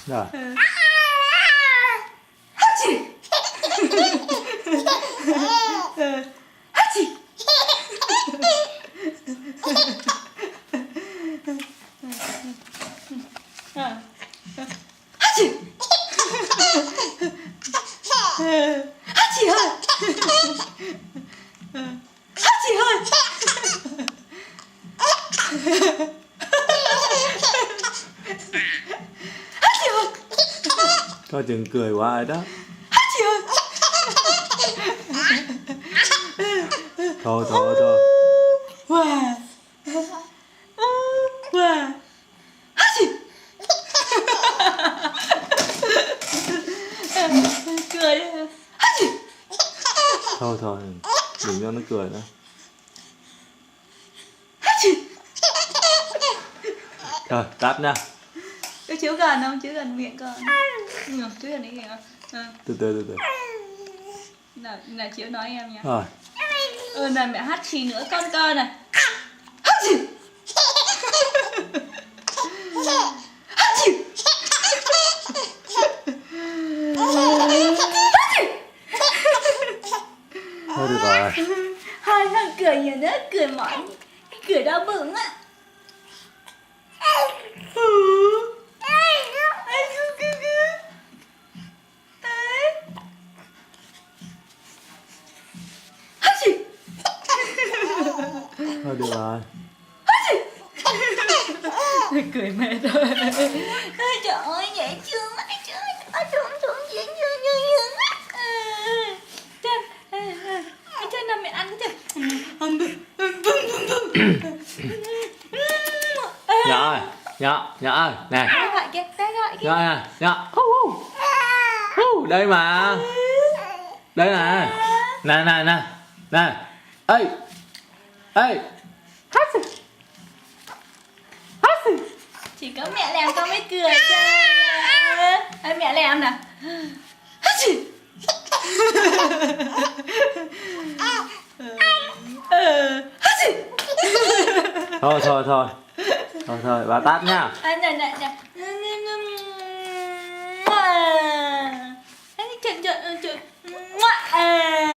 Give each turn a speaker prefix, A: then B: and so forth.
A: Rồi.
B: Hachi. Hachi. Hachi. Hachi ơi. Hachi ơi. Hachi ơi.
A: Coi chừng cười quá rồi đó.
B: Hachi ơi.
A: Thôi thôi thôi.
B: Wow. Wow. Hachi. Cười đi. Hachi.
A: Thôi thôi. Đừng cho nó cười nữa.
B: Hachi.
A: Rồi tắt nha.
B: Cái chiếu gần không? Chiếu gần miệng con. Chiếu gần đấy kìa.
A: Từ từ.
B: Là chiếu nói em nha.
A: Rồi.
B: Này mẹ hát xì nữa con coi này. Hát xì. Hát xì.
A: Thôi được rồi.
B: Hai thằng cười nhiều nữa, cười mỏi, cười đau bụng á.
A: Thôi được rồi.
B: Cười mệt rồi. Trời ơi dễ thương quá. Trời ơi xuống dễ thương. Cho nào mẹ ăn cái
A: Nhỏ ơi nè.
B: Bé gọi kia.
A: Nhỏ. Đây mà. Đây nè. Nè. Ê.
B: Chỉ có mẹ làm con mới cười cho. Mẹ làm nè.
A: Thôi bà tắt nha.
B: Nè.